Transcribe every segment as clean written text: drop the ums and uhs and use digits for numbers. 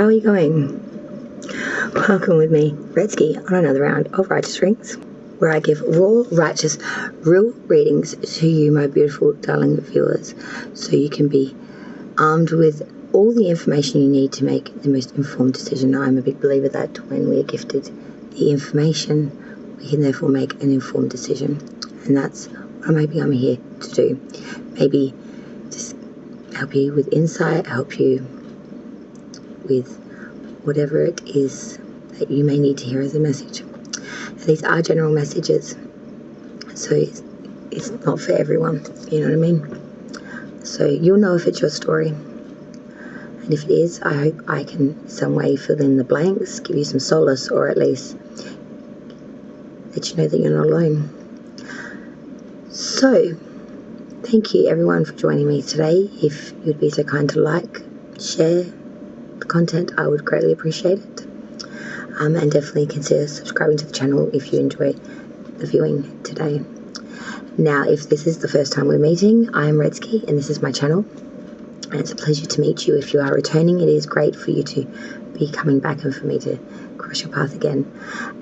how are you going? Welcome with me, Redsky, on another round of Righteous Rings, where I give raw, righteous, real readings to you, my beautiful, darling viewers, so you can be armed with all the information you need to make the most informed decision. I'm a big believer that when we are gifted the information, we can therefore make an informed decision, and that's what I'm here to do. Maybe just help you with insight, help you with whatever it is that you may need to hear as a message. These are general messages, so it's not for everyone, you know what I mean? So you'll know if it's your story, and if it is, I hope I can in some way fill in the blanks, give you some solace, or at least let you know that you're not alone. So thank you everyone for joining me today. If you'd be so kind to like, share the content, I would greatly appreciate it. And definitely consider subscribing to the channel if you enjoy the viewing today. Now, if this is the first time we're meeting, I'm Redsky and this is my channel. And it's a pleasure to meet you. If you are returning, it is great for you to be coming back and for me to cross your path again.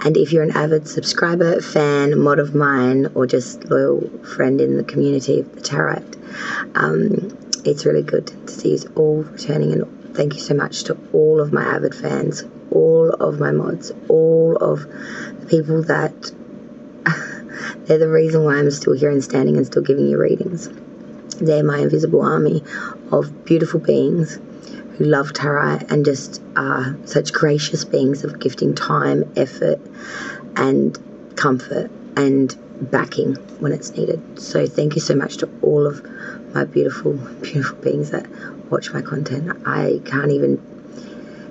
And if you're an avid subscriber, fan, mod of mine, or just loyal friend in the community of the Tarot, it's really good to see you all returning, and thank you so much to all of my avid fans, all of my mods, all of the people that they're the reason why I'm still here and standing and still giving you readings. They're my invisible army of beautiful beings who love tarot and just are such gracious beings of gifting time, effort, and comfort and backing when it's needed. So thank you so much to all of my beautiful, beautiful beings that watch my content. I can't even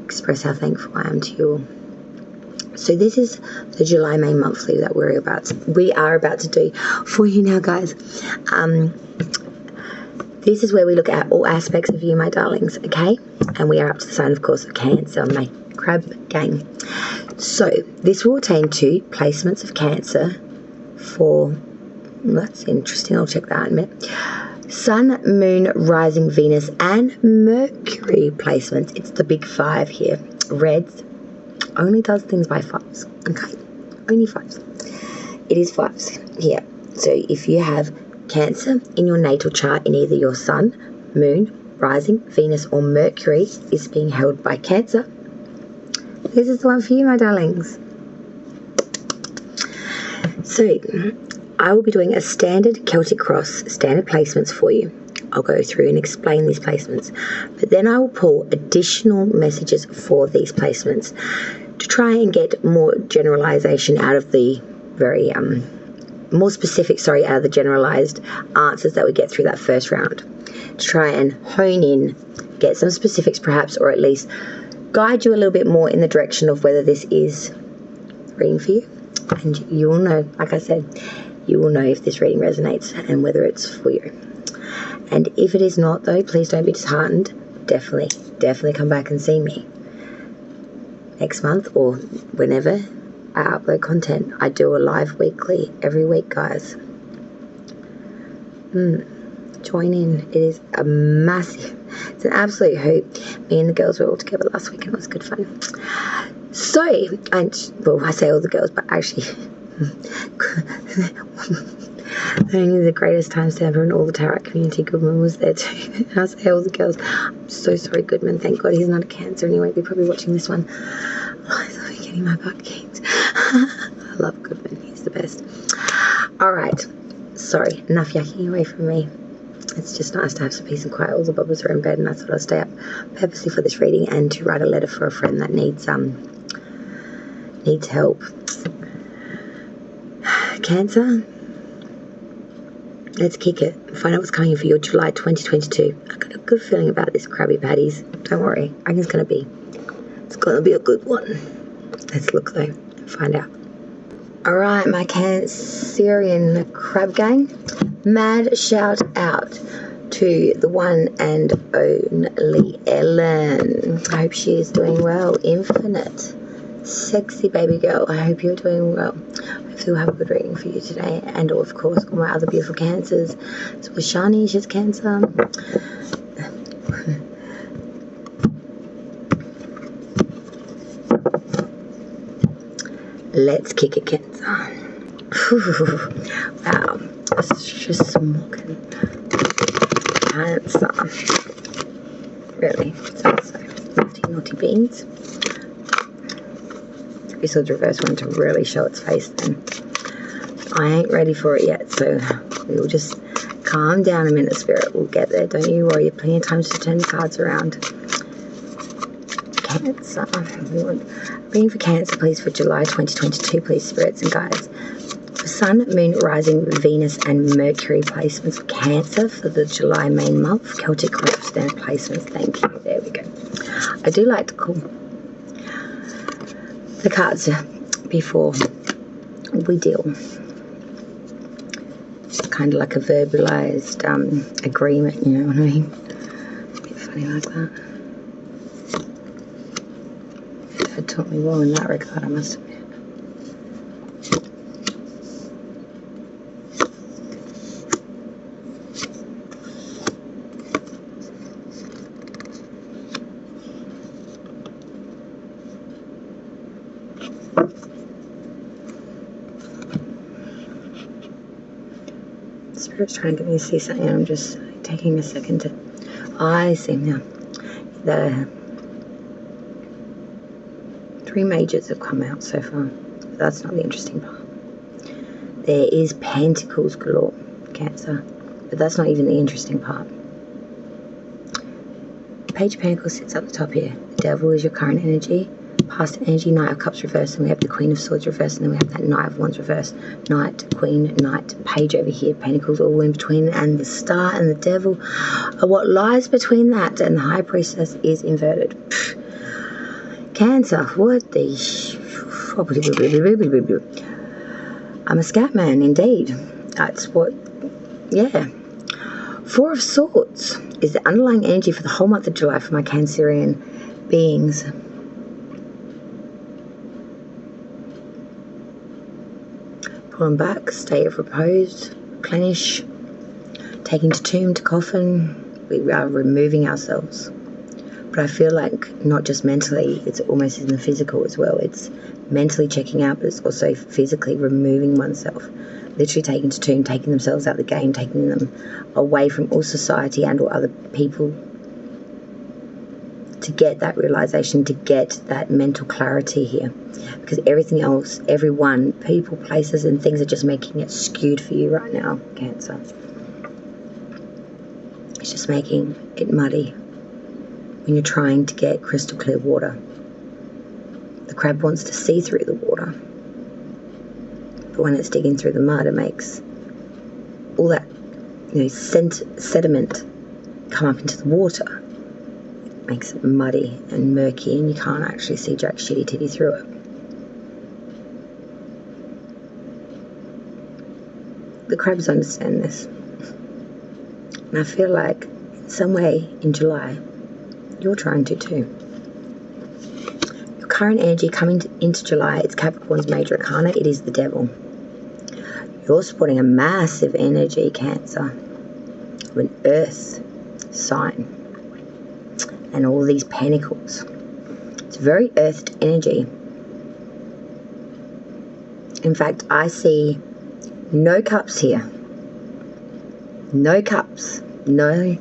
express how thankful I am to you all. So this is the July May monthly that we are about to do for you now, guys. This is where we look at all aspects of you, my darlings, okay? And we are up to the sign, of course, of Cancer, my crab gang. So this will attain to placements of Cancer for, that's interesting, I'll check that out in a minute. Sun, Moon, Rising, Venus, and Mercury placements. It's the big five here. Reds only does things by fives, okay? Only fives. It is fives here. So if you have Cancer in your natal chart in either your Sun, Moon, Rising, Venus, or Mercury is being held by Cancer, this is the one for you, my darlings. So I will be doing a standard Celtic Cross, standard placements for you. I'll go through and explain these placements, but then I will pull additional messages for these placements to try and get more generalization out of the very more specific, out of the generalized answers that we get through that first round, to try and hone in, get some specifics perhaps, or at least guide you a little bit more in the direction of whether this is reading for you. And you will know, like I said, you will know if this reading resonates and whether it's for you. And if it is not, though, please don't be disheartened. Definitely come back and see me next month or whenever I upload content. I do a live weekly every week, guys. Join in. It is a massive, it's an absolute hoot. Me and the girls were all together last week and it was good fun. So, well, I say all the girls, but actually only the greatest timestamper in all the tarot community, Goodman, was there too. I say all the girls. I'm so sorry, Goodman. Thank God he's not a Cancer and he won't be probably watching this one. Oh, I'll be getting my butt kicked. I love Goodman. He's the best. All right. Sorry. Enough yakking away from me. It's just nice to have some peace and quiet. All the bubbles are in bed and I thought I'd stay up purposely for this reading and to write a letter for a friend that needs help. Cancer, let's kick it. Find out what's coming for your July 2022. I got a good feeling about this, Krabby Patties. Don't worry, I think it's gonna be a good one. Let's look though and find out. All right, my Cancerian crab gang, mad shout out to the one and only Ellen. I hope she is doing well. Infinite, sexy baby girl, I hope you're doing well. Hopefully we'll have a good reading for you today, and of course all my other beautiful Cancers. So Shani, she's Cancer. Let's kick it, Cancer. Wow, it's just smoking. Cancer. Really? So naughty beans. This was the reverse one to really show its face then. I ain't ready for it yet, so we'll just calm down a minute, Spirit. We'll get there. Don't you worry. Plenty of time to turn the cards around. Cancer. We want reading for Cancer, please, for July 2022, please, Spirits and Guides. For Sun, Moon, Rising, Venus, and Mercury placements for Cancer for the July main month. Celtic Standard placements. Thank you. There we go. I do like to call the cards before we deal. It's kind of like a verbalized agreement, you know what I mean? A bit funny like that. Dad taught me well in that regard, I must admit. Spirit's trying to get me to see something. I'm just taking a second to... I see now. The 3 majors have come out so far. But that's not the interesting part. There is Pentacles galore, Cancer. But that's not even the interesting part. Page of Pentacles sits up the top here. The Devil is your current energy. Past energy, Knight of Cups reversed, and we have the Queen of Swords reversed, and then we have that Knight of Wands reversed. Knight, Queen, Knight, Page over here, Pentacles all in between, and the Star and the Devil. What lies between that and the High Priestess is inverted. Cancer, what the... I'm a scat man, indeed. That's what... Yeah. 4 of Swords is the underlying energy for the whole month of July for my Cancerian beings. Pulling back, state of repose, replenish, taking to tomb, to coffin. We are removing ourselves. But I feel like not just mentally, it's almost in the physical as well. It's mentally checking out, but it's also physically removing oneself. Literally taking to tomb, taking themselves out of the game, taking them away from all society and or other people to get that realization, to get that mental clarity here. Because everything else, everyone, people, places and things are just making it skewed for you right now, Cancer. It's just making it muddy when you're trying to get crystal clear water. The crab wants to see through the water. But when it's digging through the mud, it makes all that, you know, sediment come up into the water. Makes it muddy and murky, and you can't actually see jack shitty titty through it. The crabs understand this, and I feel like in some way in July you're trying to too. Your current energy coming into July, it's Capricorn's major arcana. It is the Devil. You're sporting a massive energy, Cancer, of an earth sign. And all these pentacles. It's very earthed energy. In fact, I see no cups here. No cups. No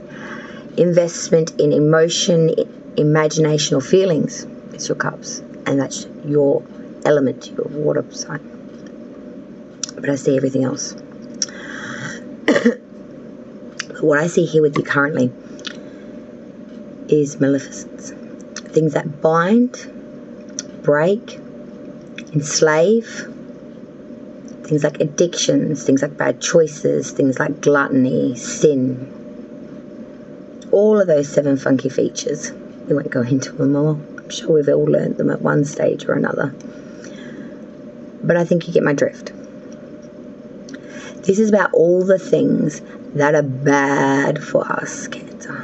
investment in emotion, imagination or feelings. It's your cups. And that's your element, your water sign. But I see everything else. But what I see here with you currently is maleficence. Things that bind, break, enslave. Things like addictions, things like bad choices, things like gluttony, sin. All of those 7 funky features. We won't go into them all. I'm sure we've all learned them at one stage or another. But I think you get my drift. This is about all the things that are bad for us, Cancer.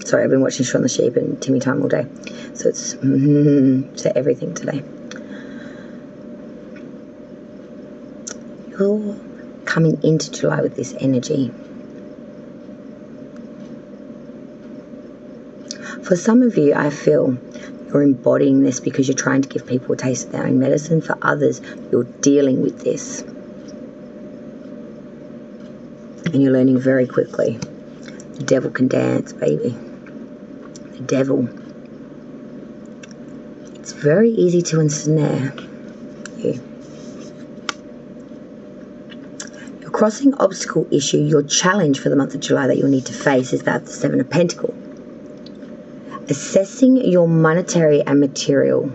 Sorry, I've been watching Shaun the Sheep and Timmy Time all day. So it's to everything today. You're coming into July with this energy. For some of you, I feel You're embodying this because you're trying to give people a taste of their own medicine. For others, you're dealing with this. And you're learning very quickly. The devil can dance, baby. The devil. It's very easy to ensnare you. Your crossing obstacle issue, your challenge for the month of July that you'll need to face is that of the Seven of Pentacles. Assessing your monetary and material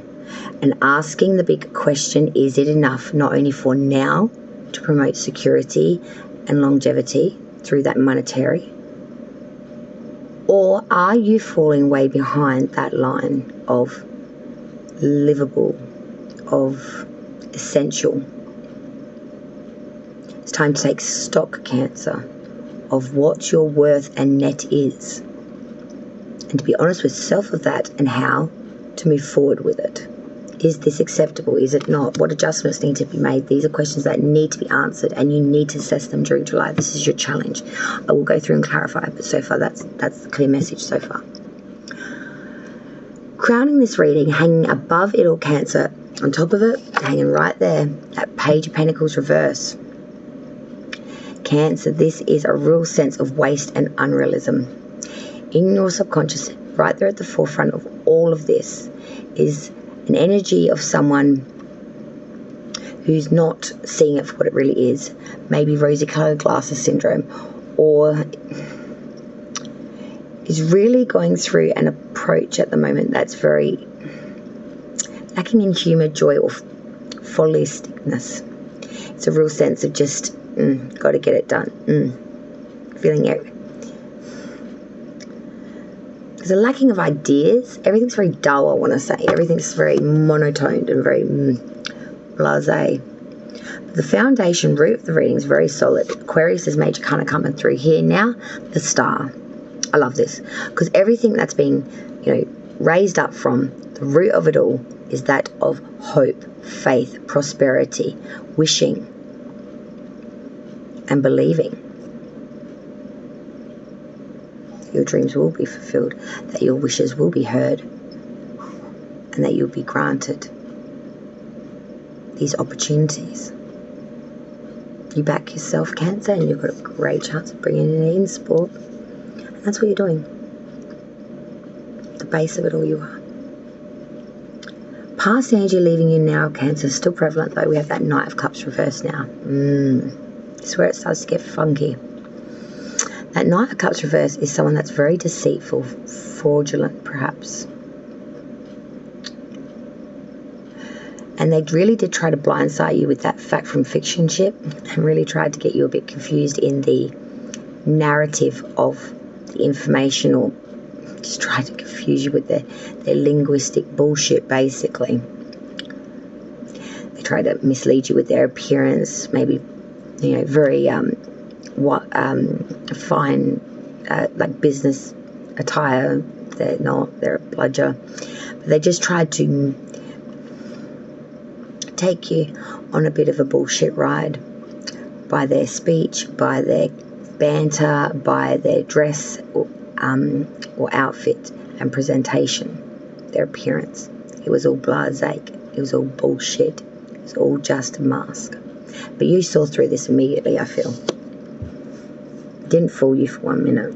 and asking the big question, is it enough not only for now to promote security and longevity through that monetary, or are you falling way behind that line of livable, of essential? It's time to take stock, Cancer, of what your worth and net is, and to be honest with self of that and how to move forward with it. Is this acceptable? Is it not? What adjustments need to be made? These are questions that need to be answered, and you need to assess them during July. This is your challenge. I will go through and clarify, but so far that's the clear message so far. Crowning this reading, hanging above it all, Cancer, on top of it, hanging right there, that Page of Pentacles reverse. Cancer, this is a real sense of waste and unrealism. In your subconscious, right there at the forefront of all of this, is an energy of someone who's not seeing it for what it really is. Maybe rosy-colored glasses syndrome, or is really going through an approach at the moment that's very lacking in humour, joy, or follisticness. It's a real sense of just, got to get it done. Feeling it. There's a lacking of ideas. Everything's very dull, I want to say. Everything's very monotoned and very blasé. The foundation root of the reading is very solid. Aquarius is major kind of coming through here now. The star. I love this because everything that's being, raised up from the root of it all is that of hope, faith, prosperity, wishing, and believing. Your dreams will be fulfilled, that your wishes will be heard, and that you'll be granted these opportunities. You back yourself, Cancer, and you've got a great chance of bringing it in sport. And that's what you're doing. The base of it all you are. Past energy leaving you now, Cancer, is still prevalent, though. We have that Knight of Cups reverse now. This is where it starts to get funky. That Knight of Cups reverse is someone that's very deceitful, fraudulent perhaps. And they really did try to blindside you with that fact from fiction ship and really tried to get you a bit confused in the narrative of the information, or just tried to confuse you with their linguistic bullshit, basically. They tried to mislead you with their appearance, maybe, very fine, like business attire. They're not. They're a bludger. But they just tried to take you on a bit of a bullshit ride by their speech, by their banter, by their dress or outfit and presentation, their appearance. It was all blasé. It was all bullshit. It was all just a mask. But you saw through this immediately, I feel. Didn't fool you for 1 minute.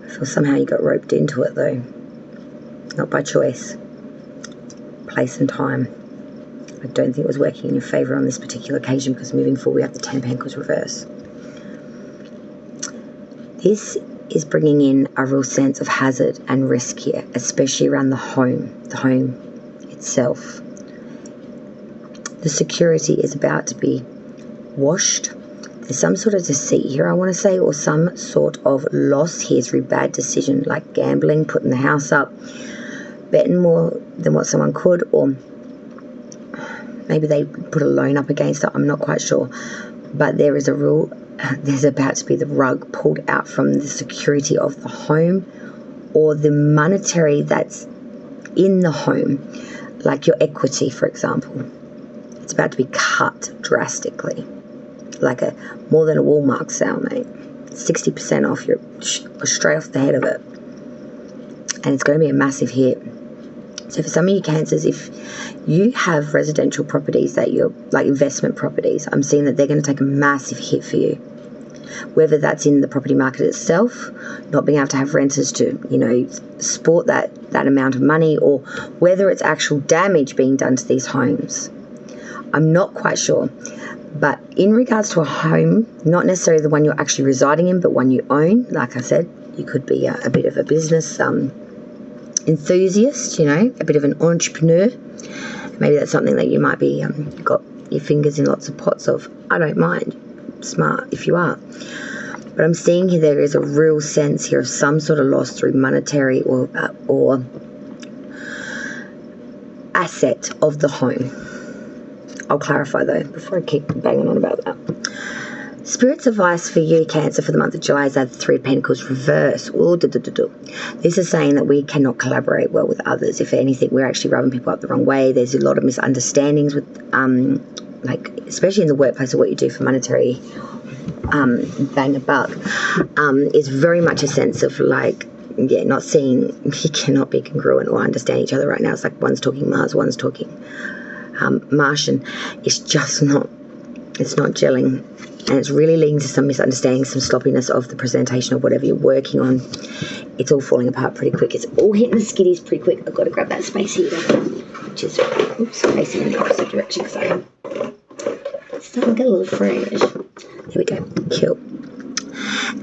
I feel somehow you got roped into it, though. Not by choice. Place and time. I don't think it was working in your favour on this particular occasion, because moving forward we have the Ten of Pentacles reverse. This is bringing in a real sense of hazard and risk here, especially around the home itself. The security is about to be washed. There's some sort of deceit here, I want to say, or some sort of loss here through bad decision, like gambling, putting the house up, betting more than what someone could, or maybe they put a loan up against it. I'm not quite sure. But there's about to be the rug pulled out from the security of the home, or the monetary that's in the home, like your equity, for example. It's about to be cut drastically, like more than a Walmart sale, mate. 60% off, you're straight off the head of it. And it's going to be a massive hit. So for some of you Cancers, if you have residential properties that you're like investment properties, I'm seeing that they're going to take a massive hit for you. Whether that's in the property market itself, not being able to have renters to, you know, support that amount of money, or whether it's actual damage being done to these homes. I'm not quite sure. But in regards to a home, not necessarily the one you're actually residing in, but one you own, like I said, you could be a bit of a business enthusiast, you know, a bit of an entrepreneur. Maybe that's something that you might be got your fingers in lots of pots of. I don't mind. Smart if you are. But I'm seeing here there is a real sense here of some sort of loss through monetary or asset of the home. I'll clarify though before I keep banging on about that. Spirit's advice for you, Cancer, for the month of July is that the Three of Pentacles reverse. This is saying that we cannot collaborate well with others. If anything, we're actually rubbing people up the wrong way. There's a lot of misunderstandings with, like, especially in the workplace or what you do for monetary bang a buck, is very much a sense of like, yeah, not seeing, you cannot be congruent or understand each other right now. It's like one's talking Mars, one's talking Martian. It's just not, it's not gelling. And it's really leading to some misunderstanding, some sloppiness of the presentation of whatever you're working on. It's all falling apart pretty quick. It's all hitting the skiddies pretty quick. I've got to grab that space heater, which is, oops, facing in the opposite direction because I'm starting to get a little fresh. There we go. Cool.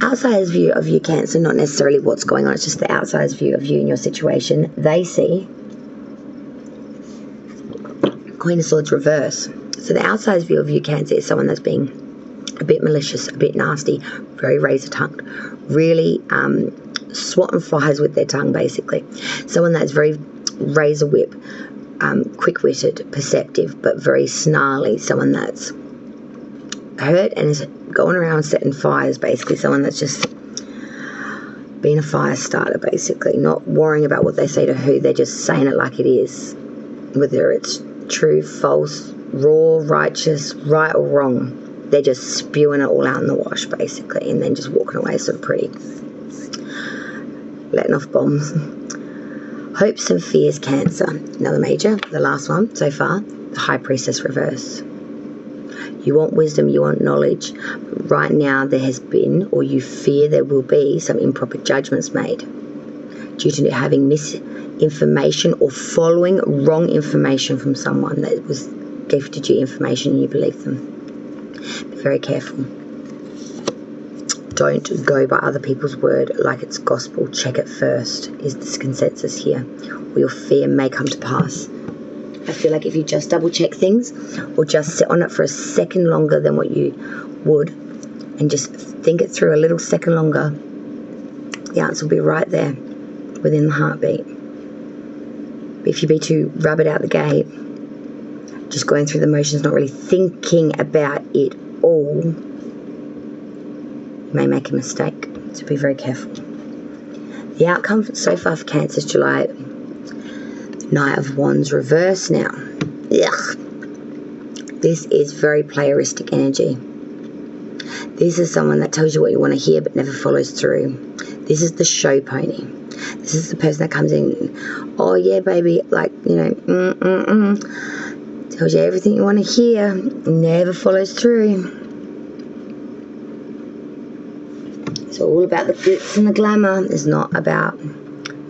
Outsider's view of you, Cancer, not necessarily what's going on. It's just the outsider's view of you and your situation. They see Queen of Swords reverse. So the outsider's view of you, Cancer, is someone that's being a bit malicious, a bit nasty, very razor-tongued, really swatting flies with their tongue, basically. Someone that's very razor whip, quick-witted, perceptive, but very snarly. Someone that's hurt and is going around setting fires, basically. Someone that's just being a fire starter, basically. Not worrying about what they say to who, they're just saying it like it is. Whether it's true, false, raw, righteous, right or wrong. They're just spewing it all out in the wash, basically, and then just walking away sort of pretty. Letting off bombs. Hopes and fears, Cancer. Another major, the last one so far, the High Priestess reverse. You want wisdom, you want knowledge. Right now there has been, or you fear there will be, some improper judgments made due to having misinformation or following wrong information from someone that was gifted you information and you believe them. Be very careful. Don't go by other people's word like it's gospel. Check it first, is this consensus here. Or your fear may come to pass. I feel like if you just double check things or just sit on it for a second longer than what you would and just think it through a little second longer, the answer will be right there within the heartbeat. But if you be too rub it out the gate, just going through the motions, not really thinking about it all, you may make a mistake. So be very careful. The outcome so far for Cancer is July. Knight of Wands reverse now. Ugh. This is very playeristic energy. This is someone that tells you what you want to hear but never follows through. This is the show pony. This is the person that comes in, oh yeah baby, like, you know, tells you everything you want to hear, never follows through. It's all about the glitz and the glamour. It's not about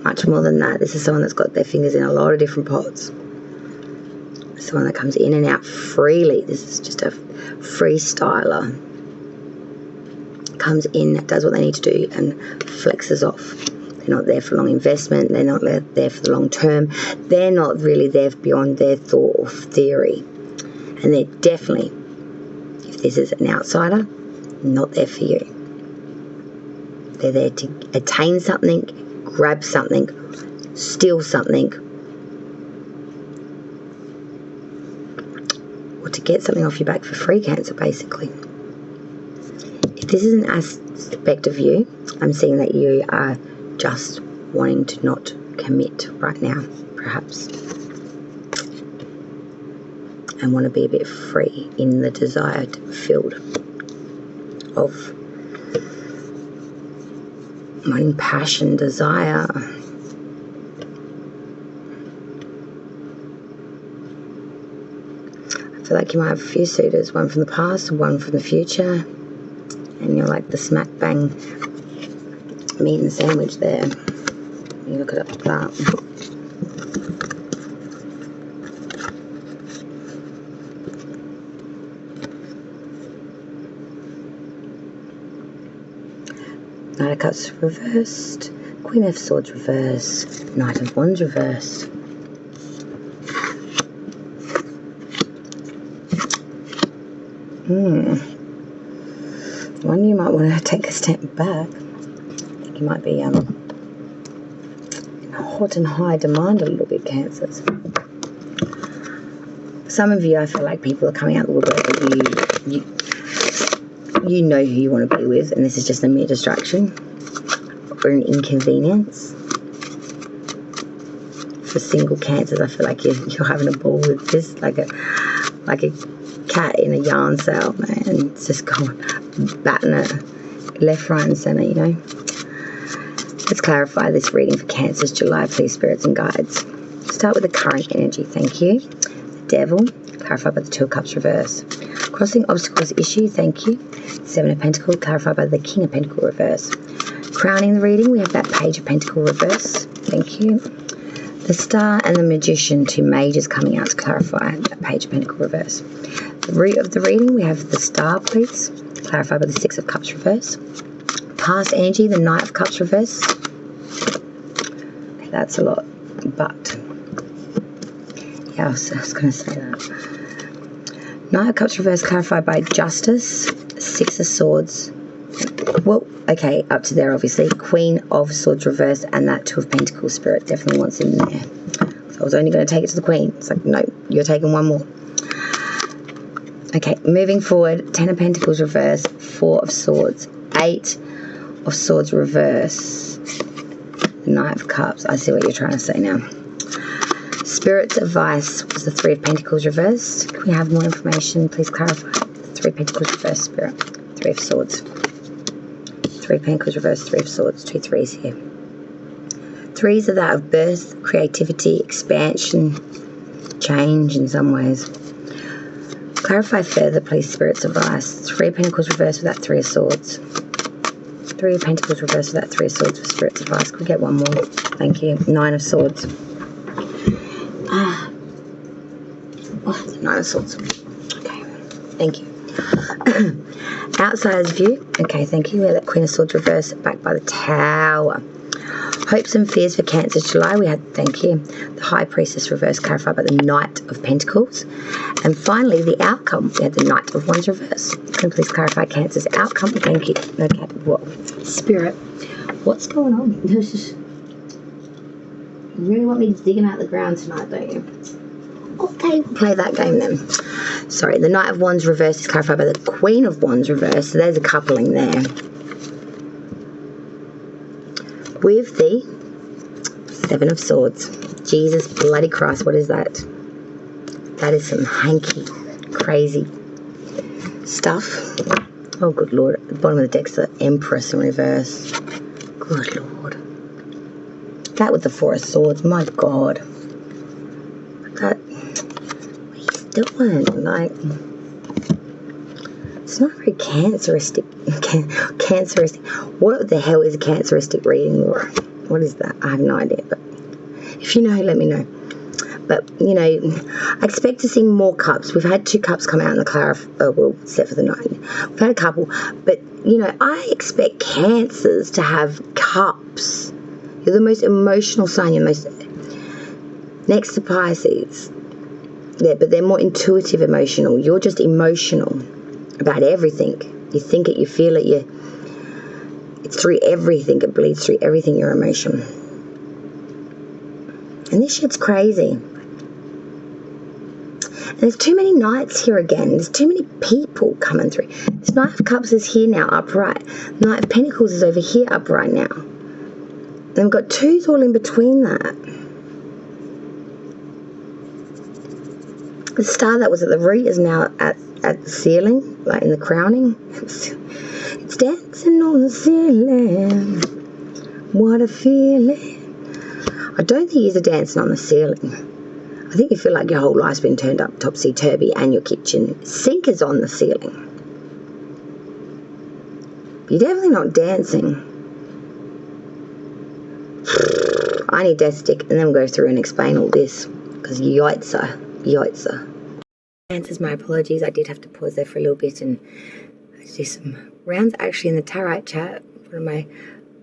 much more than that. This is someone that's got their fingers in a lot of different pots. Someone that comes in and out freely. This is just a freestyler. Comes in, does what they need to do, and flexes off. They're not there for long investment. They're not there for the long term. They're not really there beyond their thought or theory. And they're definitely, if this is an outsider, not there for you. They're there to attain something, grab something, steal something, or to get something off your back for free, Cancer, basically. If this is an aspect of you, I'm seeing that you are just wanting to not commit right now, perhaps, and want to be a bit free in the desired field of wanting passion, desire. I feel like you might have a few suitors, one from the past, one from the future, and you're like the smack bang meat and sandwich there. You look at it like that. Knight of Cups reversed, Queen of Swords reversed, Knight of Wands reversed. One you might want to take a step back. I think you might be in hot and high demand a little bit, Cancers. Some of you, I feel like people are coming out the woodwork that you know who you want to be with, and this is just a mere distraction or an inconvenience. For single Cancers, I feel like you're having a ball with this, like a cat in a yarn sale, man. It's just going batting it left, right, and centre, you know. Let's clarify this reading for Cancers, July, please, spirits and guides. Start with the current energy, thank you. The Devil, clarified by the Two of Cups reverse. Crossing obstacles issue, thank you. Seven of Pentacles, clarified by the King of Pentacles reverse. Crowning the reading, we have that Page of Pentacles reverse, thank you. The Star and the Magician, two majors coming out to clarify that Page of Pentacles reverse. The root of the reading, we have the Star, please, clarified by the Six of Cups reverse. Past energy, the Knight of Cups reverse. Okay, that's a lot, but yeah, I was going to say that. Knight of Cups reverse, clarified by Justice, Six of Swords. Well, okay, up to there, obviously. Queen of Swords reverse, and that Two of Pentacles spirit definitely wants in there. So I was only going to take it to the Queen. It's like, no, you're taking one more. Okay, moving forward, Ten of Pentacles reverse, Four of Swords, Eight of Swords reverse, the Knight of Cups. I see what you're trying to say now. Spirit's advice was the Three of Pentacles reversed. Can we have more information? Please clarify. Three of Pentacles reversed, Spirit. Three of Swords. Three of Pentacles reversed, Three of Swords. Two threes here. Threes are that of birth, creativity, expansion, change in some ways. Clarify further, please, Spirit's advice. Three of Pentacles reversed with that Three of Swords. Three of Pentacles reversed with that Three of Swords for Spirit's advice. Could we get one more? Thank you. Nine of Swords. Oh, Nine of Swords. Okay. Thank you. Outsider's view. Okay, thank you. We have that Queen of Swords reversed, backed by the Tower. Hopes and fears for Cancers, July. We had, thank you, the High Priestess reverse, clarified by the Knight of Pentacles. And finally, the outcome. We had the Knight of Wands reverse. Can you please clarify Cancer's outcome? Thank you. Okay, whoa. Spirit, what's going on? You really want me to dig him out of the ground tonight, don't you? Okay, we'll play that game then. Sorry, the Knight of Wands reverse is clarified by the Queen of Wands reverse. So there's a coupling there. With the Seven of Swords. Jesus bloody Christ, what is that? That is some hanky, crazy stuff. Oh, good Lord. At the bottom of the deck's the Empress in reverse. Good Lord. That with the Four of Swords, my God. That, what he's doing, like, it's not very canceristic. What the hell is a canceristic reading, Laura? What is that? I have no idea, but if you know, let me know. But, you know, I expect to see more cups. We've had two cups come out in the well, except for the 9. We've had a couple, but, you know, I expect Cancers to have cups. You're the most emotional sign. You're most next to Pisces. Yeah, but they're more intuitive emotional. You're just emotional about everything. You think it, you feel it, it's through everything. It bleeds through everything, your emotion. And this shit's crazy. And there's too many knights here again. There's too many people coming through. This Knight of Cups is here now, upright. Knight of Pentacles is over here, upright now. And we've got twos all in between that. The star that was at the root is now at the ceiling, like in the crowning. It's dancing on the ceiling. What a feeling. I don't think he's dancing on the ceiling. I think you feel like your whole life's been turned up topsy-turvy and your kitchen sink is on the ceiling. But you're definitely not dancing. I need Death Stick and then we'll go through and explain all this. Because yoitza. Cancers, my apologies. I did have to pause there for a little bit and do some rounds actually in the Tarot chat. One of my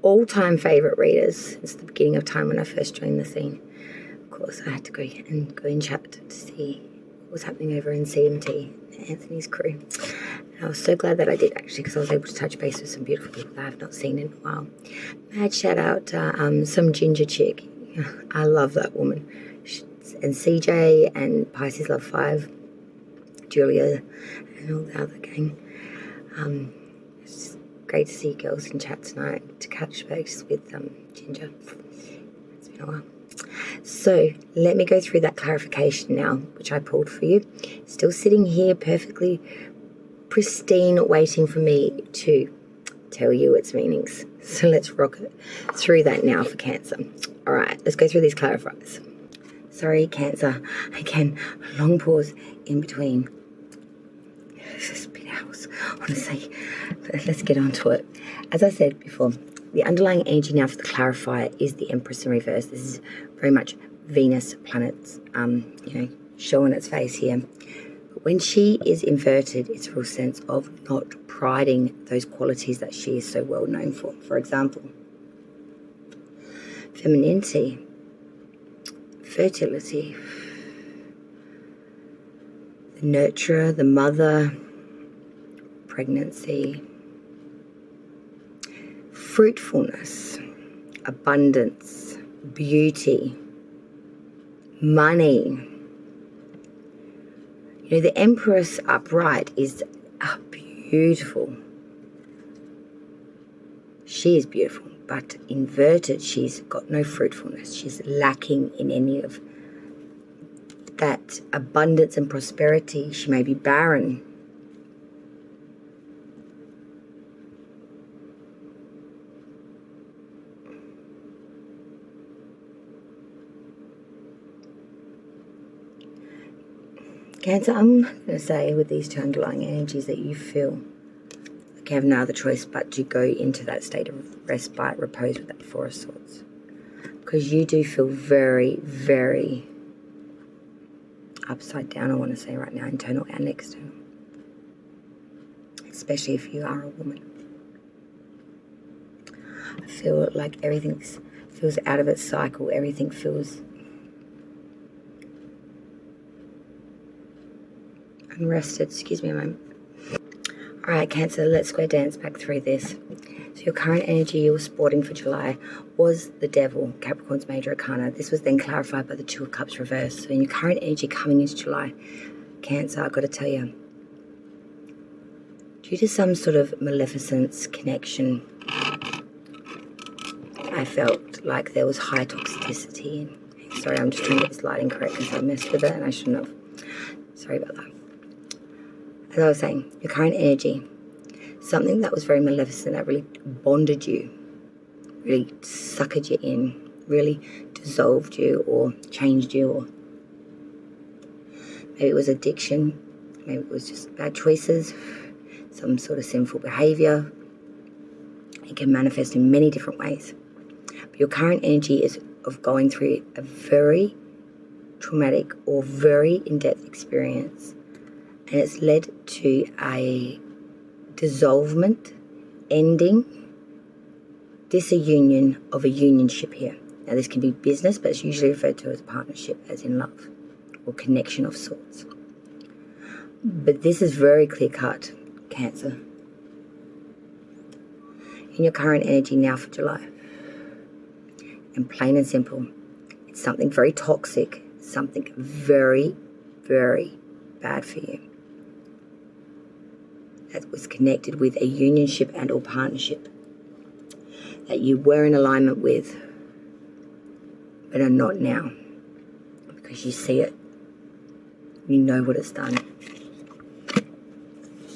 all-time favourite readers since the beginning of time when I first joined the scene. Of course, I had to go in chat to see what was happening over in CMT, Anthony's crew. And I was so glad that I did actually, because I was able to touch base with some beautiful people that I have not seen in a while. Mad shout out to some ginger chick. I love that woman. And CJ and Pisces Love 5, Julia, and all the other gang. It's great to see girls in chat tonight, to catch base with Ginger. It's been a while. So let me go through that clarification now, which I pulled for you. Still sitting here perfectly pristine, waiting for me to tell you its meanings. So let's rock it through that now for Cancer. All right, let's go through these clarifiers. Sorry, Cancer. Again, a long pause in between. It's been hours, honestly. But let's get on to it. As I said before, the underlying energy now for the clarifier is the Empress in reverse. This is very much Venus planets, showing its face here. But when she is inverted, it's a real sense of not priding those qualities that she is so well known for. For example, femininity, fertility, the nurturer, the mother, pregnancy, fruitfulness, abundance, beauty, money. The Empress upright is beautiful. She is beautiful, but inverted, she's got no fruitfulness. She's lacking in any of that abundance and prosperity. She may be barren. Cancer, I'm going to say with these two underlying energies that you feel like you have no other choice but to go into that state of respite, repose with that Four of Swords. Because you do feel very, very upside down, I want to say right now, internal and external. Especially if you are a woman. I feel like everything feels out of its cycle. Everything feels unrested. Excuse me a moment. All right, Cancer, let's square dance back through this. So your current energy you were sporting for July was the Devil, Capricorn's major arcana. This was then clarified by the Two of Cups reversed. So in your current energy coming into July, Cancer, I've got to tell you, due to some sort of maleficence connection, I felt like there was high toxicity. Sorry, I'm just trying to get this lighting correct because I messed with it and I shouldn't have. Sorry about that. As I was saying, your current energy, something that was very maleficent, that really bonded you, really suckered you in, really dissolved you or changed you, or maybe it was addiction, maybe it was just bad choices, some sort of sinful behavior. It can manifest in many different ways. But your current energy is of going through a very traumatic or very in-depth experience, and it's led to a dissolvement, ending, disunion of a unionship here. Now this can be business, but it's usually referred to as partnership, as in love or connection of sorts. But this is very clear-cut, Cancer. In your current energy now for July, and plain and simple, it's something very toxic, something very, very bad for you that was connected with a unionship and or partnership that you were in alignment with but are not now, because you see it, you know what it's done.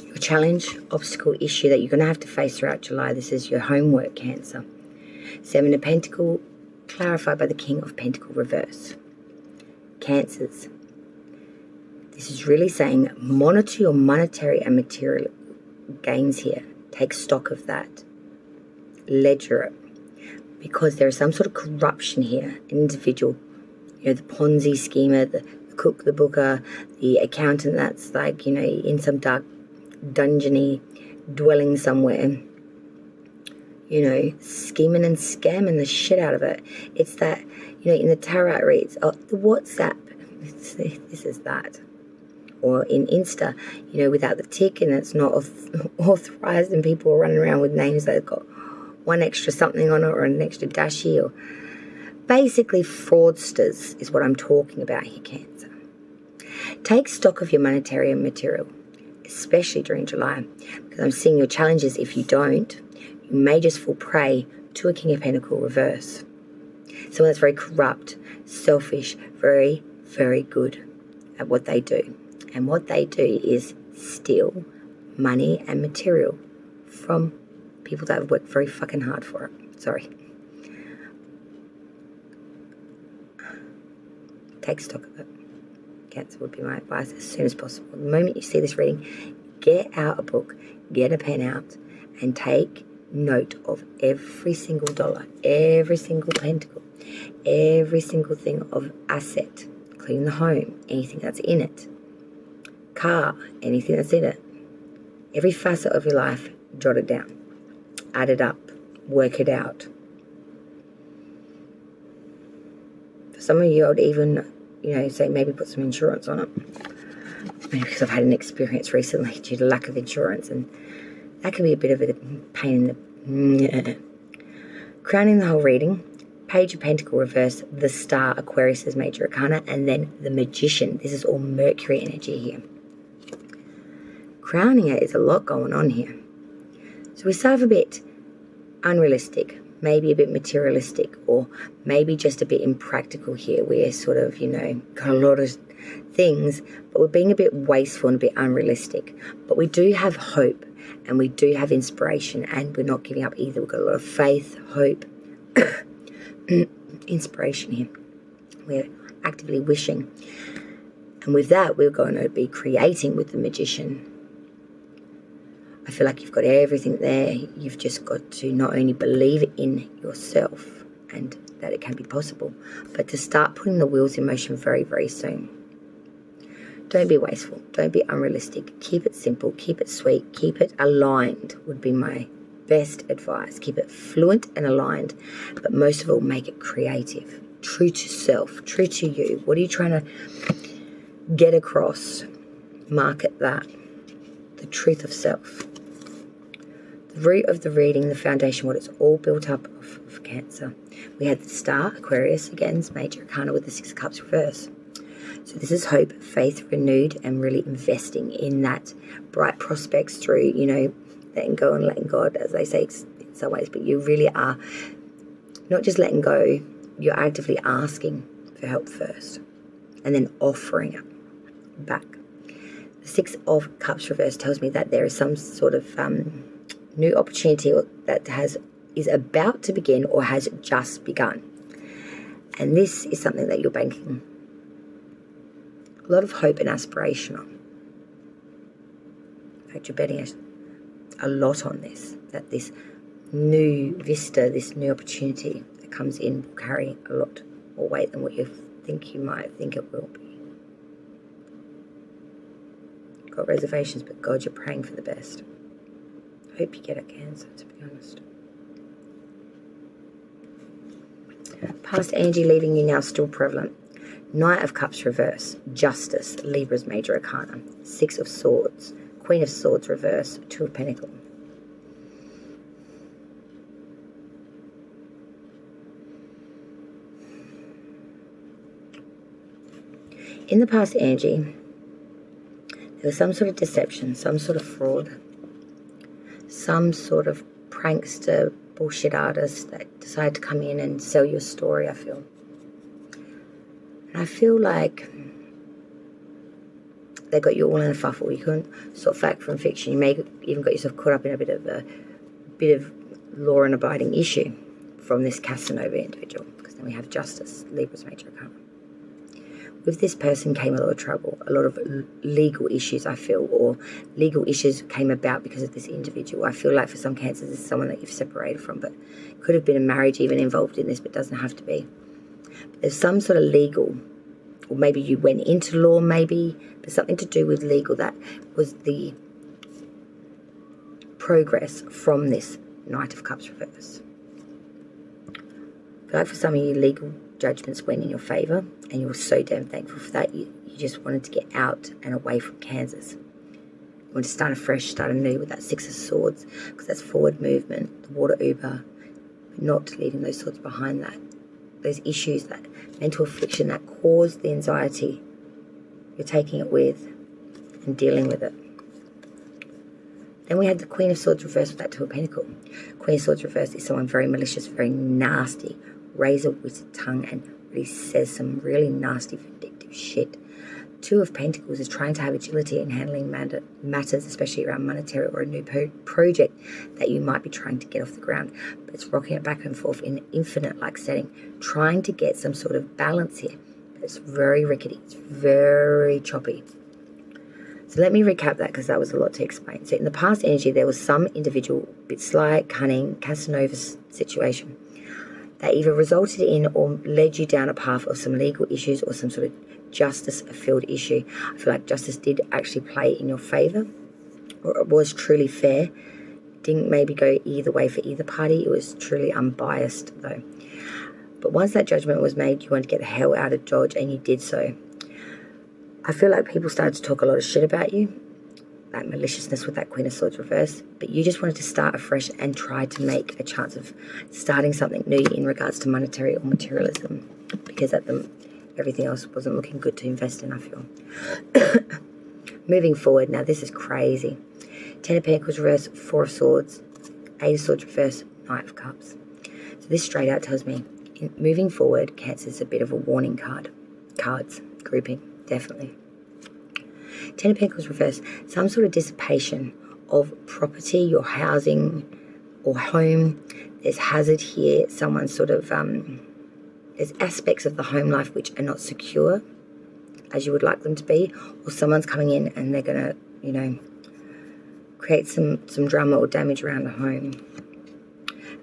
Your challenge, obstacle, issue that you're going to have to face throughout July, this is your homework, Cancer. Seven of Pentacles clarified by the King of Pentacles reverse. Cancers. This is really saying monitor your monetary and material gains here. Take stock of that. Ledger it. Because there is some sort of corruption here. An individual, the Ponzi schemer, the cook, the booker, the accountant that's like, in some dark dungeony dwelling somewhere, scheming and scamming the shit out of it. It's that, in the tarot it reads, the WhatsApp, this is that. Or in Insta, without the tick and it's not authorized and people are running around with names that have got one extra something on it or an extra dashy, or basically fraudsters is what I'm talking about here, Cancer. Take stock of your monetary and material, especially during July, because I'm seeing your challenges. If you don't, you may just fall prey to a King of Pentacles reverse. Someone that's very corrupt, selfish, very, very good at what they do. And what they do is steal money and material from people that have worked very fucking hard for it. Sorry. Take stock of it. Cancer would be my advice as soon as possible. The moment you see this reading, get out a book, get a pen out, and take note of every single dollar, every single pentacle, every single thing of asset, including the home, anything that's in it, car, anything that's in it. Every facet of your life, jot it down, add it up, work it out. For some of you, I would even, say maybe put some insurance on it. Maybe because I've had an experience recently due to lack of insurance, and that can be a bit of a pain in the... Crowning the whole reading, Page of Pentacles reverse, the Star, Aquarius as Major Arcana, and then the Magician. This is all Mercury energy here. Crowning it is a lot going on here. So we start a bit unrealistic, maybe a bit materialistic, or maybe just a bit impractical here. We're sort of, got a lot of things, but we're being a bit wasteful and a bit unrealistic. But we do have hope, and we do have inspiration, and we're not giving up either. We've got a lot of faith, hope, inspiration here. We're actively wishing. And with that, we're going to be creating with the Magician. I feel like you've got everything there. You've just got to not only believe in yourself and that it can be possible, but to start putting the wheels in motion very, very soon. Don't be wasteful. Don't be unrealistic. Keep it simple. Keep it sweet. Keep it aligned would be my best advice. Keep it fluent and aligned, but most of all, make it creative. True to self. True to you. What are you trying to get across? Market that. The truth of self. The root of the reading, the foundation, what it's all built up of Cancer. We had the Star, Aquarius, again, it's Major Arcana with the Six of Cups reverse. So this is hope, faith renewed, and really investing in that bright prospects through, letting go and letting God, as they say in some ways. But you really are not just letting go, you're actively asking for help first and then offering it back. The Six of Cups reverse tells me that there is some sort of new opportunity that is about to begin or has just begun. And this is something that you're banking a lot of hope and aspiration on. In fact, you're betting a lot on this, that this new vista, this new opportunity that comes in will carry a lot more weight than what you think you might think it will be. Got reservations, but God, you're praying for the best. I hope you get it, Cancer, to be honest. Past energy leaving you now still prevalent. Knight of Cups reverse, Justice, Libra's Major Arcana, Six of Swords, Queen of Swords reverse, Two of Pentacles. In the past energy, there was some sort of deception, some sort of fraud, some sort of prankster, bullshit artist that decided to come in and sell your story, I feel. And I feel like they got you all in a fuffle. You couldn't sort fact from fiction. You may even got yourself caught up in a bit of law and abiding issue from this Casanova individual, because then we have Justice, Libra's Major Arcana. with this person came a lot of trouble, a lot of legal issues, I feel, or legal issues came about because of this individual. I feel like for some cancers, it's someone that you've separated from, but could have been a marriage even involved in this, but doesn't have to be. But there's some sort of legal, or maybe you went into law, maybe, but something to do with legal that was the progress from this Knight of Cups reverse. I feel like for some of you, legal judgments went in your favour, and you were so damn thankful for that. You just wanted to get out and away from Kansas. You wanted to start afresh, start anew with that Six of Swords, because that's forward movement, the water uber, not leaving those swords behind that. Those issues, that mental affliction that caused the anxiety, you're taking it with and dealing with it. Then we had the Queen of Swords reversed with that Two of Pentacles. Queen of Swords reversed is someone very malicious, very nasty, razor-witted tongue, and really says some really nasty, vindictive shit. Two of Pentacles is trying to have agility in handling matters, especially around monetary or a new project that you might be trying to get off the ground. But it's rocking it back and forth in an infinite-like setting, trying to get some sort of balance here. But it's very rickety. It's very choppy. So let me recap that, because that was a lot to explain. So in the past energy, there was some individual, bit sly, cunning, Casanova situation that either resulted in or led you down a path of some legal issues or some sort of justice-filled issue. I feel like justice did actually play in your favour, or it was truly fair. Didn't maybe go either way for either party. It was truly unbiased, though. But once that judgment was made, you wanted to get the hell out of Dodge, and you did so. I feel like people started to talk a lot of shit about you, that maliciousness with that Queen of Swords reverse, but you just wanted to start afresh and try to make a chance of starting something new in regards to monetary or materialism, because everything else wasn't looking good to invest in, I feel. Moving forward, now this is crazy. Ten of Pentacles reverse, Four of Swords, Eight of Swords reverse, Knight of Cups. So this straight out tells me, moving forward, Cancer is a bit of a warning cards, grouping, definitely. Ten of Pentacles reverse, some sort of dissipation of property, your housing or home. There's hazard here, someone sort of, there's aspects of the home life which are not secure as you would like them to be, or someone's coming in and they're going to, create some drama or damage around the home.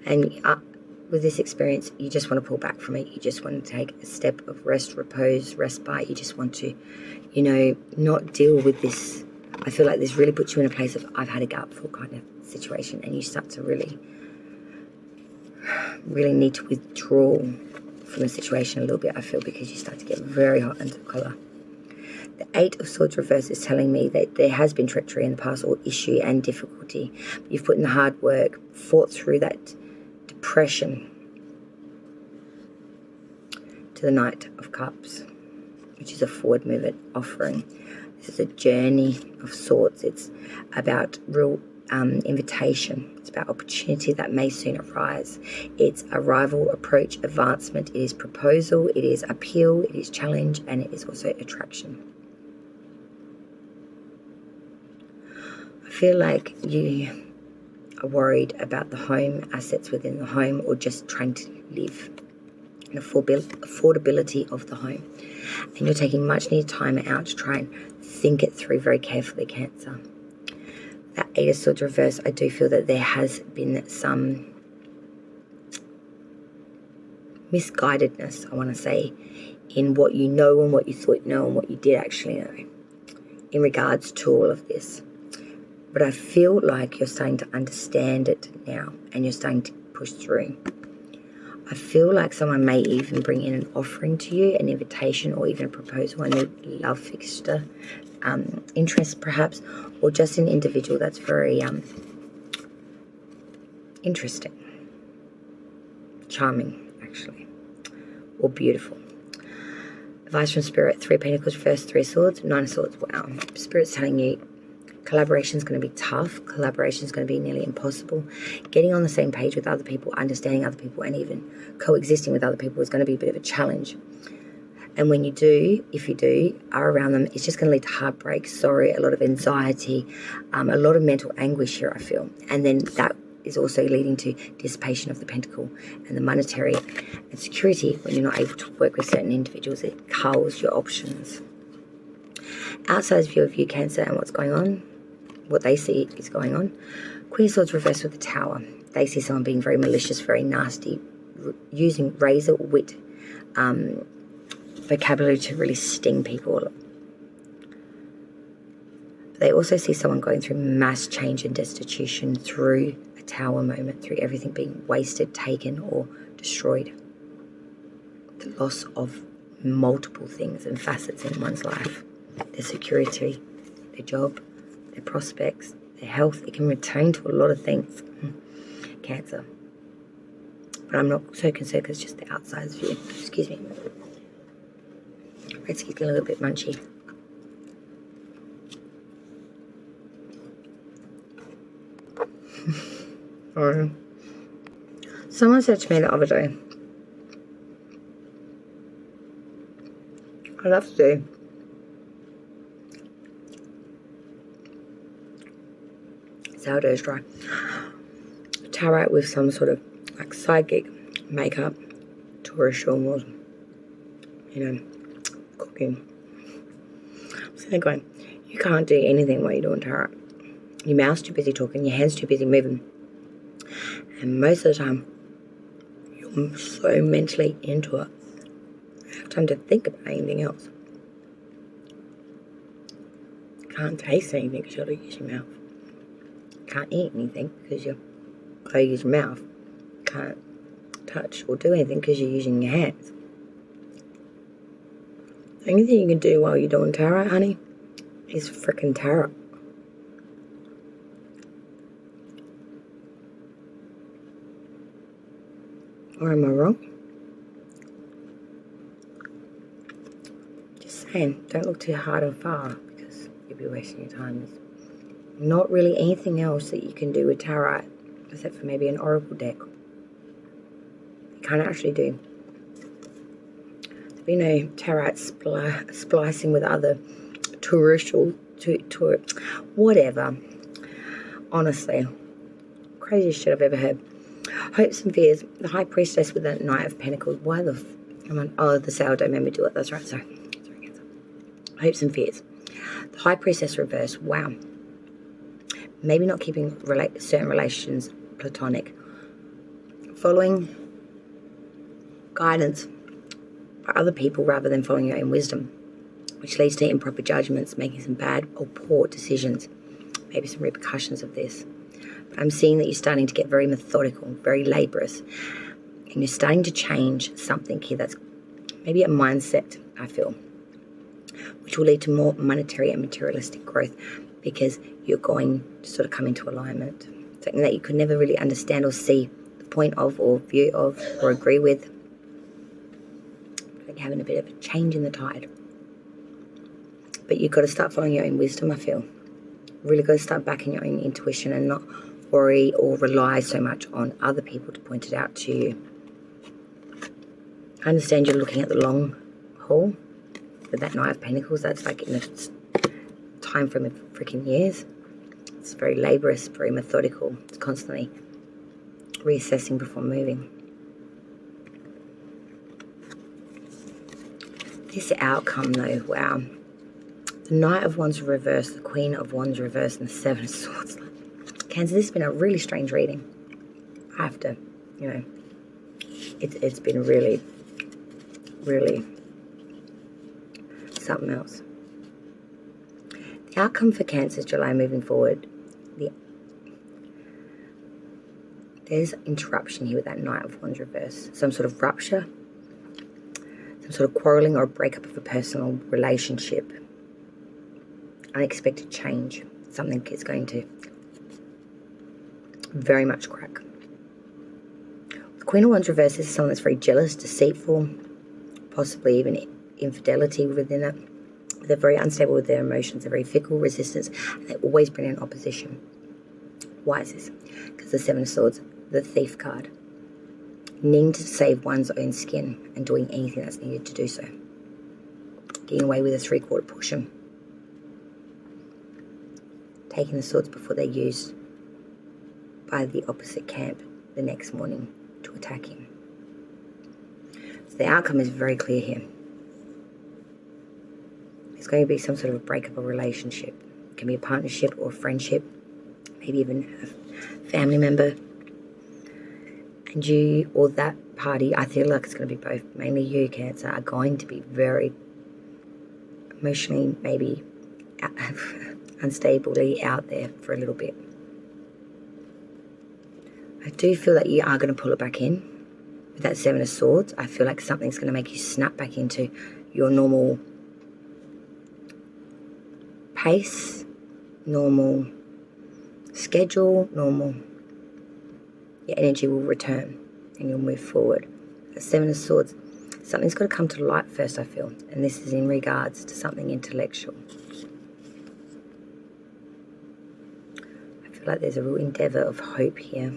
And with this experience, you just want to pull back from it. You just want to take a step of rest, repose, respite. You just want to, not deal with this. I feel like this really puts you in a place of I've had a gutful kind of situation, and you start to really need to withdraw from the situation a little bit, I feel, because you start to get very hot under the collar. The Eight of Swords reverse is telling me that there has been treachery in the past, or issue and difficulty. You've put in the hard work, fought through that depression, to the Knight of Cups, which is a forward movement offering. This is a journey of sorts. It's about real invitation. It's about opportunity that may soon arise. It's arrival, approach, advancement. It is proposal. It is appeal. It is challenge. And it is also attraction. I feel like you are worried about the home, assets within the home, or just trying to live and affordability of the home. And you're taking much needed time out to try and think it through very carefully, Cancer. That Eight of Swords reverse, I do feel that there has been some misguidedness, I want to say, in what you know and what you thought you know and what you did actually know in regards to all of this. But I feel like you're starting to understand it now, and you're starting to push through. I feel like someone may even bring in an offering to you, an invitation, or even a proposal, a new love fixture, interest perhaps, or just an individual that's very interesting, charming actually, or beautiful. Advice from Spirit: Three of Pentacles reverse, Three of Swords, Nine of Swords. Wow. Spirit's telling you collaboration is going to be tough. Collaboration is going to be nearly impossible. Getting on the same page with other people, understanding other people, and even coexisting with other people is going to be a bit of a challenge. And when you do, if you do, are around them, it's just going to lead to heartbreak, sorrow, a lot of anxiety, a lot of mental anguish here, I feel. And then that is also leading to dissipation of the pentacle and the monetary and security when you're not able to work with certain individuals. It culls your options. Outsider's view of you, Cancer, and what's going on, what they see is going on. Queen of Swords reversed with the Tower. They see someone being very malicious, very nasty, using razor wit vocabulary to really sting people. They also see someone going through mass change and destitution through a Tower moment, through everything being wasted, taken, or destroyed. The loss of multiple things and facets in one's life. Their security, their job, their prospects, their health. It can return to a lot of things. Cancer. But I'm not so concerned because it's just the outsider's view. Excuse me. Redski's getting a little bit munchy. Someone said to me the other day, I love to do sourdough's dry. Tarot with some sort of like side gig, makeup, tourist or, cooking. So they're going, you can't do anything while you're doing tarot. Your mouth's too busy talking, your hands too busy moving. And most of the time, you're so mentally into it, you don't have time to think about anything else. You can't taste anything because you don't use your mouth. You can't eat anything because you gotta use your mouth. You can't touch or do anything because you're using your hands. The only thing you can do while you're doing tarot, honey, is frickin' tarot. Or am I wrong? Just saying, don't look too hard or far because you'll be wasting your time. There's not really anything else that you can do with tarot except for maybe an oracle deck. You can't actually do. There'll be no tarot splicing with other terrestrial, whatever. Honestly, craziest shit I've ever heard. Hopes and fears. The High Priestess with the Knight of Pentacles. Why the the sourdough made me do it. That's right. Sorry. Hopes and fears. The High Priestess reverse. Wow. Maybe not keeping certain relations platonic. Following guidance by other people rather than following your own wisdom, which leads to improper judgments, making some bad or poor decisions. Maybe some repercussions of this. I'm seeing that you're starting to get very methodical, very laborious, and you're starting to change something here that's maybe a mindset, I feel, which will lead to more monetary and materialistic growth because you're going to sort of come into alignment. Something that you could never really understand or see the point of or view of or agree with. Like having a bit of a change in the tide. But you've got to start following your own wisdom, I feel. Really got to start backing your own intuition and not worry or rely so much on other people to point it out to you. I understand you're looking at the long haul with that Knight of Pentacles. That's like in a time frame of freaking years. It's very laborious, very methodical. It's constantly reassessing before moving. This outcome though, wow. The Knight of Wands reversed, the Queen of Wands reversed, and the Seven of Swords. Cancer, this has been a really strange reading. I have to, it's been really, really something else. The outcome for Cancer, July moving forward, there's interruption here with that Knight of Wands reverse. Some sort of rupture, some sort of quarrelling or a breakup of a personal relationship. Unexpected change. Something is going to very much crack. The Queen of Wands reverse is someone that's very jealous, deceitful, possibly even infidelity within it. They're very unstable with their emotions. They're very fickle, resistance, and they always bring in opposition. Why is this? Because the Seven of Swords, the Thief card. Needing to save one's own skin and doing anything that's needed to do so. Getting away with a 3/4 portion. Taking the swords before they're used by the opposite camp the next morning to attack him. So the outcome is very clear here. It's going to be some sort of a breakup of a relationship. It can be a partnership or a friendship, maybe even a family member. And you or that party, I feel like it's going to be both, mainly you, Cancer, are going to be very emotionally, maybe unstably out there for a little bit. I do feel that you are going to pull it back in. With that Seven of Swords, I feel like something's going to make you snap back into your normal pace, normal schedule, normal. Your energy will return and you'll move forward. The Seven of Swords, something's got to come to light first, I feel. And this is in regards to something intellectual. I feel like there's a real endeavour of hope here.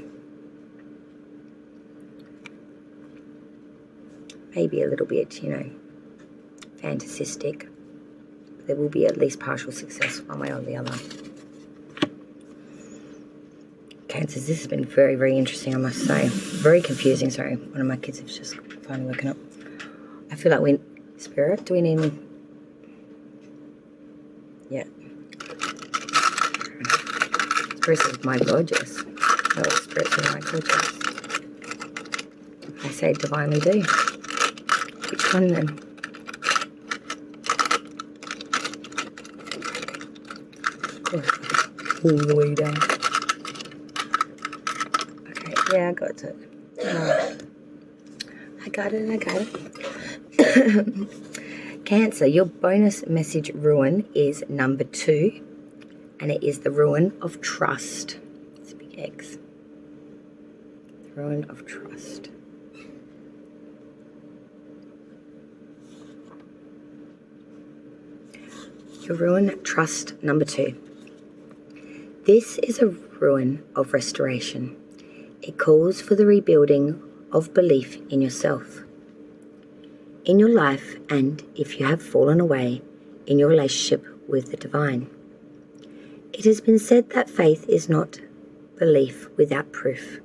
Maybe a little bit, fantasistic. There will be at least partial success one way or the other. Cancers, this has been very, very interesting, I must say. Very confusing, sorry. One of my kids has just finally woken up. I feel like Spirit, do we need... Yeah. Spirits is my gorgeous. No, spirits are my gorgeous. I say divinely do. Which one then? All the way down. Okay, yeah, I got it. I got it. Cancer, your bonus message rune is number 2, and it is the rune of trust. It's a big X. The rune of trust. Your rune, trust, number 2. This is a rune of restoration. It calls for the rebuilding of belief in yourself, in your life, and if you have fallen away, in your relationship with the divine. It has been said that faith is not belief without proof,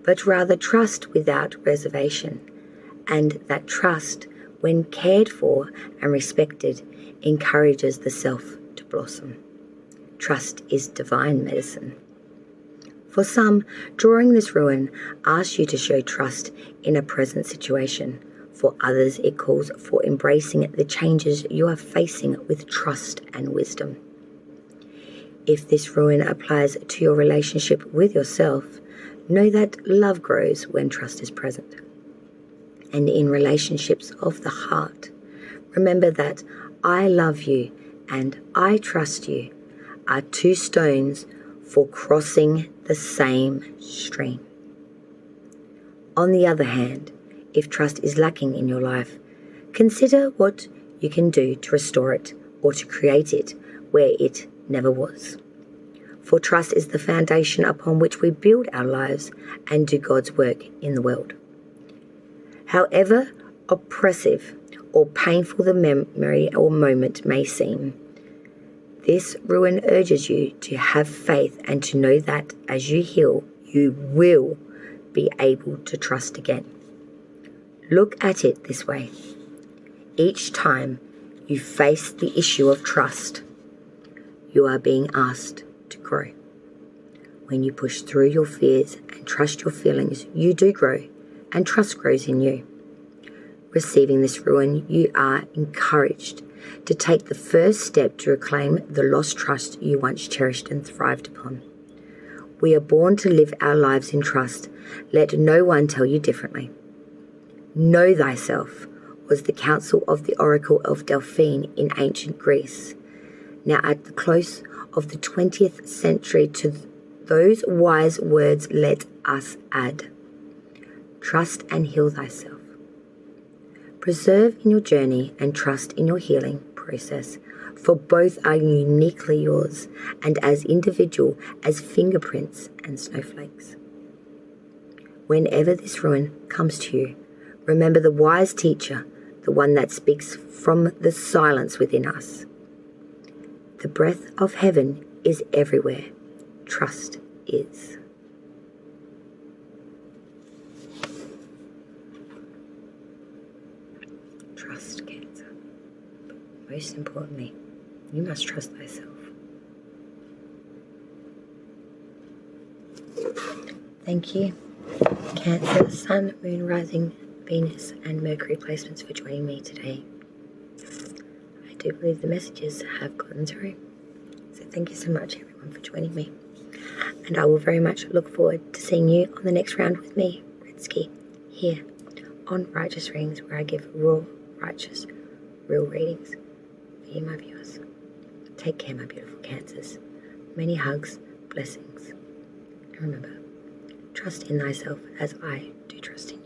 but rather trust without reservation, and that trust, when cared for and respected, encourages the self to blossom. Trust is divine medicine. For some, drawing this rune asks you to show trust in a present situation. For others, it calls for embracing the changes you are facing with trust and wisdom. If this rune applies to your relationship with yourself, know that love grows when trust is present. And in relationships of the heart, remember that I love you and I trust you are 2 stones for crossing the same stream. On the other hand, if trust is lacking in your life, consider what you can do to restore it or to create it where it never was. For trust is the foundation upon which we build our lives and do God's work in the world. However oppressive or painful the memory or moment may seem, this rune urges you to have faith and to know that as you heal, you will be able to trust again. Look at it this way. Each time you face the issue of trust, you are being asked to grow. When you push through your fears and trust your feelings, you do grow, and trust grows in you. Receiving this rune, you are encouraged to take the first step to reclaim the lost trust you once cherished and thrived upon. We are born to live our lives in trust. Let no one tell you differently. Know thyself was the counsel of the oracle of Delphine in ancient Greece. Now at the close of the 20th century, to those wise words let us add, trust and heal thyself. Preserve in your journey and trust in your healing process, for both are uniquely yours and as individual as fingerprints and snowflakes. Whenever this rune comes to you, remember the wise teacher, the one that speaks from the silence within us. The breath of heaven is everywhere. Trust is. most importantly, you must trust thyself. Thank you, Cancer, Sun, Moon, Rising, Venus and Mercury placements for joining me today. I do believe the messages have gotten through. So thank you so much everyone for joining me. And I will very much look forward to seeing you on the next round with me, Redsky, here on Righteous Readings, where I give raw, righteous, real readings for you, my viewers. Take care, my beautiful Cancers. Many hugs, blessings. And remember, trust in thyself as I do trust in you.